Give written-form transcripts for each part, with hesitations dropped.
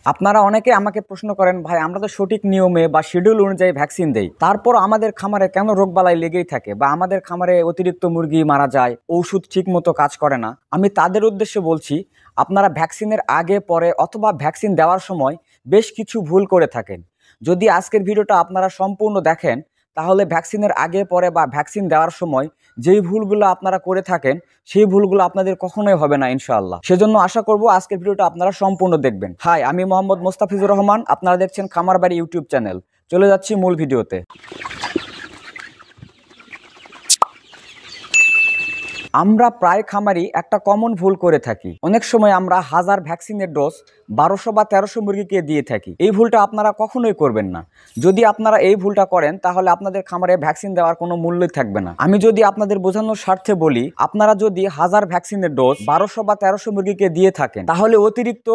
আপনারা অনেকে আমাকে প্রশ্ন করেন, ভাই আমরা তো সঠিক নিয়মে বা শিডিউল অনুযায়ী ভ্যাকসিন দেই, তারপর আমাদের খামারে কেন রোগবালাই লেগেই থাকে বা আমাদের খামারে অতিরিক্ত মুরগি মারা যায়, ওষুধ ঠিক মতো কাজ করে না। আমি তাদের উদ্দেশ্যে বলছি, আপনারা ভ্যাকসিনের আগে পরে অথবা ভ্যাকসিন দেওয়ার সময় বেশ কিছু ভুল করে থাকেন। যদি আজকের ভিডিওটা আপনারা সম্পূর্ণ দেখেন, তাহলে ভ্যাকসিনের আগে পরে বা ভ্যাকসিন দেওয়ার সময় যেই ভুলগুলো আপনারা করে থাকেন সেই ভুলগুলো আপনাদের কখনোই হবে না ইনশাআল্লাহ। সেজন্য আশা করব আজকের ভিডিওটা আপনারা সম্পূর্ণ দেখবেন। হাই, আমি মোহাম্মদ মোস্তাফিজুর রহমান, আপনারা দেখছেন খামারবাড়ি ইউটিউব চ্যানেল। চলে যাচ্ছি মূল ভিডিওতে। আমরা প্রায় খামারি একটা কমন ভুল করে থাকি। অনেক সময় আমরা হাজার ভ্যাকসিনের ডোজ 1200 বা 1300 মুরগিকে দিয়ে থাকি। এই ভুলটা আপনারা কখনোই করবেন না। যদি আপনারা এই ভুলটা করেন তাহলে আপনাদের খামারে ভ্যাকসিন দেওয়ার কোনো মূল্যই থাকবে না। আমি যদি আপনাদের বোঝানোর স্বার্থে বলি, আপনারা যদি হাজার ভ্যাকসিনের ডোজ 1200 বা 1300 মুরগিকে দিয়ে থাকেন, তাহলে অতিরিক্ত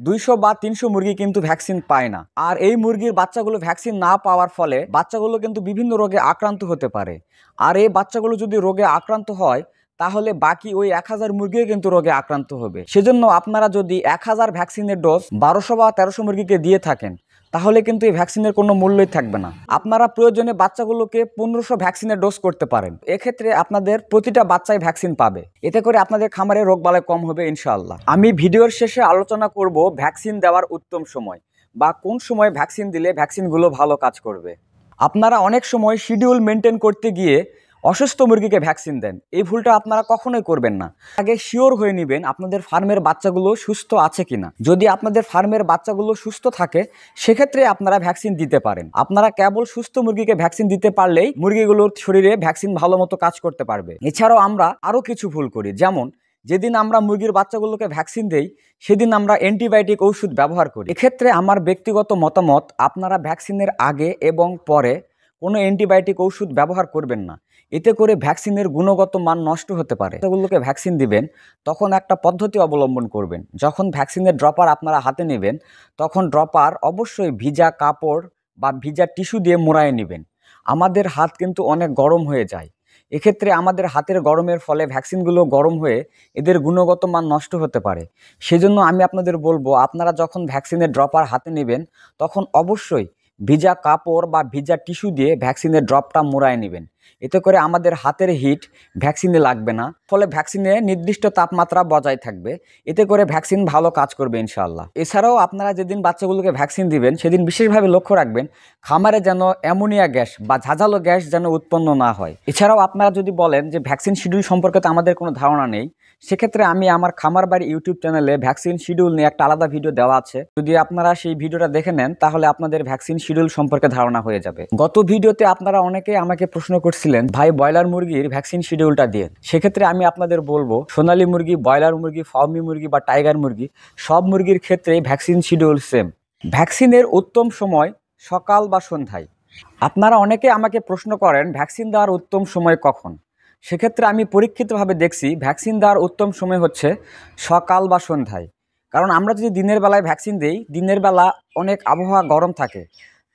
200 বা 300 মুরগি কিন্তু ভ্যাকসিন পায় না। আর এই মুরগির বাচ্চাগুলো ভ্যাকসিন না পাওয়ার ফলে বাচ্চাগুলো কিন্তু বিভিন্ন রোগে আক্রান্ত হতে পারে। আর এই বাচ্চাগুলো যদি রোগে আক্রান্ত হয়, তাহলে বাকি ওই 1000 মুরগিও কিন্তু রোগে আক্রান্ত হবে। সেজন্য আপনারা যদি 1000 ভ্যাকসিনের ডোজ 1200 বা 1300 মুরগিকে দিয়ে থাকেন, তাহলে কিন্তু এই ভ্যাকসিনের কোনো মূল্যই থাকবে না। আপনারা প্রয়োজনে বাচ্চাগুলোকে 1500 ভ্যাকসিনের ডোজ করতে পারেন। এক্ষেত্রে আপনাদের প্রতিটা বাচ্চাই ভ্যাকসিন পাবে। এতে করে আপনাদের খামারে রোগবালাই কম হবে ইনশাআল্লাহ। আমি ভিডিওর শেষে আলোচনা করব ভ্যাকসিন দেওয়ার উত্তম সময় বা কোন সময় ভ্যাকসিন দিলে ভ্যাকসিনগুলো ভালো কাজ করবে। আপনারা অনেক সময় শিডিউল মেনটেন করতে গিয়ে অসুস্থ মুরগিকে ভ্যাকসিন দেন। এই ভুলটা আপনারা কখনোই করবেন না। আগে শিওর হয়ে নেবেন আপনাদের ফার্মের বাচ্চাগুলো সুস্থ আছে কিনা। যদি আপনাদের ফার্মের বাচ্চাগুলো সুস্থ থাকে, সেক্ষেত্রে আপনারা ভ্যাকসিন দিতে পারেন। আপনারা কেবল সুস্থ মুরগিকে ভ্যাকসিন দিতে পারলেই মুরগিগুলোর শরীরে ভ্যাকসিন ভালো মতো কাজ করতে পারবে। এছাড়াও আমরা আরও কিছু ভুল করি, যেমন যেদিন আমরা মুরগির বাচ্চাগুলোকে ভ্যাকসিন দেই সেদিন আমরা অ্যান্টিবায়োটিক ওষুধ ব্যবহার করি। এক্ষেত্রে আমার ব্যক্তিগত মতামত, আপনারা ভ্যাকসিনের আগে এবং পরে কোনো অ্যান্টিবায়োটিক ওষুধ ব্যবহার করবেন না। এতে করে ভ্যাকসিনের গুণগত মান নষ্ট হতে পারে। এগুলোকে ভ্যাকসিন দিবেন তখন একটা পদ্ধতি অবলম্বন করবেন। যখন ভ্যাকসিনের ড্রপার আপনারা হাতে নেবেন, তখন ড্রপার অবশ্যই ভিজা কাপড় বা ভিজা টিস্যু দিয়ে মোড়ায় নেবেন। আমাদের হাত কিন্তু অনেক গরম হয়ে যায়। এক্ষেত্রে আমাদের হাতের গরমের ফলে ভ্যাকসিনগুলো গরম হয়ে এদের গুণগত মান নষ্ট হতে পারে। সেজন্য আমি আপনাদের বলবো, আপনারা যখন ভ্যাকসিনের ড্রপার হাতে নেবেন তখন অবশ্যই ভিজা কাপড় বা ভিজা টিস্যু দিয়ে ভ্যাকসিনের ড্রপটা মোড়ায় নেবেন। এতে করে আমাদের হাতের হিট ভ্যাকসিনে লাগবে না, ফলে ভ্যাকসিনে নির্দিষ্ট তাপমাত্রা বজায় থাকবে। এতে করে ভ্যাকসিন ভালো কাজ করবে ইনশাআল্লাহ। এছাড়াও আপনারা যেদিন বাচ্চাগুলোকে ভ্যাকসিন দিবেন সেদিন বিশেষভাবে লক্ষ্য রাখবেন খামারে যেন অ্যামোনিয়া গ্যাস বা ঝাঁঝালো গ্যাস যেন উৎপন্ন না হয়। এছাড়াও আপনারা যদি বলেন যে ভ্যাকসিন শিডিউল সম্পর্কে তো আমাদের কোনো ধারণা নেই, সেক্ষেত্রে আমি আমার খামারবাড়ি ইউটিউব চ্যানেলে ভ্যাকসিন শিডিউল নিয়ে একটা আলাদা ভিডিও দেওয়া আছে। যদি আপনারা সেই ভিডিওটা দেখে নেন তাহলে আপনাদের ভ্যাকসিন শিডিউল সম্পর্কে ধারণা হয়ে যাবে। গত ভিডিওতে আপনারা অনেকে আমাকে প্রশ্ন করছিলেন, ভাই ব্রয়লার মুরগির ভ্যাকসিন শিডিউলটা দিয়ে। সেক্ষেত্রে আমি আপনাদের বলবো, সোনালী মুরগি, ব্রয়লার মুরগি, ফার্মি মুরগি বা টাইগার মুরগি, সব মুরগির ক্ষেত্রে ভ্যাকসিন শিডিউল সেম। ভ্যাকসিনের উত্তম সময় সকাল বা সন্ধ্যায়। আপনারা অনেকে আমাকে প্রশ্ন করেন ভ্যাকসিন দেওয়ার উত্তম সময় কখন। সেক্ষেত্রে আমি পরীক্ষিতভাবে দেখছি ভ্যাকসিন দেওয়ার উত্তম সময় হচ্ছে সকাল বা সন্ধ্যায়। কারণ আমরা যদি দিনের বেলায় ভ্যাকসিন দিই, দিনের বেলা অনেক আবহাওয়া গরম থাকে,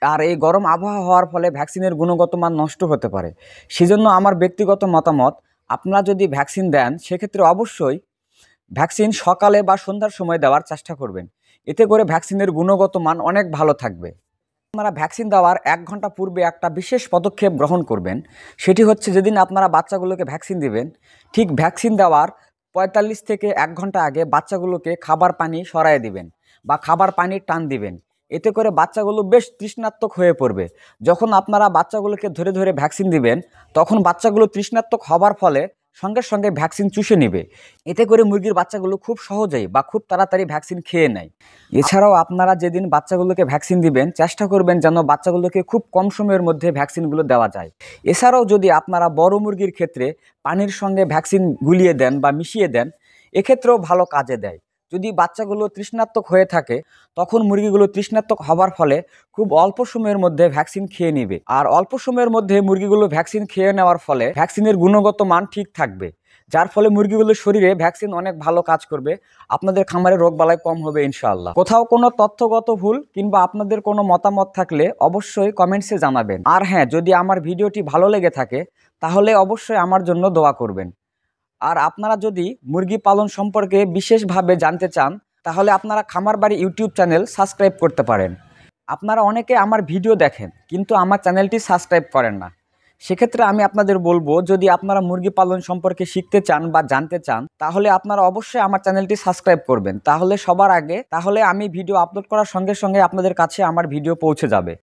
আর এই গরম আবহাওয়া হওয়ার ফলে ভ্যাকসিনের গুণগত মান নষ্ট হতে পারে। সেজন্য আমার ব্যক্তিগত মতামত, আপনারা যদি ভ্যাকসিন দেন সেক্ষেত্রে অবশ্যই ভ্যাকসিন সকালে বা সন্ধ্যার সময় দেওয়ার চেষ্টা করবেন। এতে করে ভ্যাকসিনের গুণগত মান অনেক ভালো থাকবে। আপনারা ভ্যাকসিন দেওয়ার 1 ঘন্টা পূর্বে একটা বিশেষ পদক্ষেপ গ্রহণ করবেন। সেটি হচ্ছে, যেদিন আপনারা বাচ্চাগুলোকে ভ্যাকসিন দিবেন, ঠিক ভ্যাকসিন দেওয়ার 45 থেকে 1 ঘন্টা আগে বাচ্চাগুলোকে খাবার পানি সরায় দিবেন বা খাবার পানির টান দিবেন। এতে করে বাচ্চাগুলো বেশ তৃষ্ণাত্মক হয়ে পড়বে। যখন আপনারা বাচ্চাগুলোকে ধরে ধরে ভ্যাকসিন দিবেন, তখন বাচ্চাগুলো তৃষ্ণাত্মক হবার ফলে সঙ্গে সঙ্গে ভ্যাকসিন চুষে নেবে। এতে করে মুরগির বাচ্চাগুলো খুব সহজেই বা খুব তাড়াতাড়ি ভ্যাকসিন খেয়ে নেয়। এছাড়াও আপনারা যেদিন বাচ্চাগুলোকে ভ্যাকসিন দিবেন চেষ্টা করবেন যেন বাচ্চাগুলোকে খুব কম সময়ের মধ্যে ভ্যাকসিনগুলো দেওয়া যায়। এছাড়াও যদি আপনারা বড় মুরগির ক্ষেত্রে পানির সঙ্গে ভ্যাকসিন গুলিয়ে দেন বা মিশিয়ে দেন, এক্ষেত্রেও ভালো কাজে দেয়। যদি বাচ্চাগুলো তৃষ্ণাত্মক হয়ে থাকে, তখন মুরগিগুলো তৃষ্ণাত্মক হবার ফলে খুব অল্প সময়ের মধ্যে ভ্যাকসিন খেয়ে নেবে। আর অল্প সময়ের মধ্যে মুরগিগুলো ভ্যাকসিন খেয়ে নেওয়ার ফলে ভ্যাকসিনের গুণগত মান ঠিক থাকবে, যার ফলে মুরগিগুলোর শরীরে ভ্যাকসিন অনেক ভালো কাজ করবে। আপনাদের খামারে রোগবালাই কম হবে ইনশাআল্লাহ। কোথাও কোনো তথ্যগত ভুল কিংবা আপনাদের কোনো মতামত থাকলে অবশ্যই কমেন্টসে জানাবেন। আর হ্যাঁ, যদি আমার ভিডিওটি ভালো লেগে থাকে তাহলে অবশ্যই আমার জন্য দোয়া করবেন। আর আপনারা যদি মুরগি পালন সম্পর্কে বিশেষভাবে জানতে চান তাহলে আপনারা খামারবাড়ি ইউটিউব চ্যানেল সাবস্ক্রাইব করতে পারেন। আপনারা অনেকে আমার ভিডিও দেখেন কিন্তু আমার চ্যানেলটি সাবস্ক্রাইব করেন না। সেক্ষেত্রে আমি আপনাদের বলবো, যদি আপনারা মুরগি পালন সম্পর্কে শিখতে চান বা জানতে চান, তাহলে আপনারা অবশ্যই আমার চ্যানেলটি সাবস্ক্রাইব করবেন। তাহলে সবার আগে আমি ভিডিও আপলোড করার সঙ্গে সঙ্গে আপনাদের কাছে আমার ভিডিও পৌঁছে যাবে।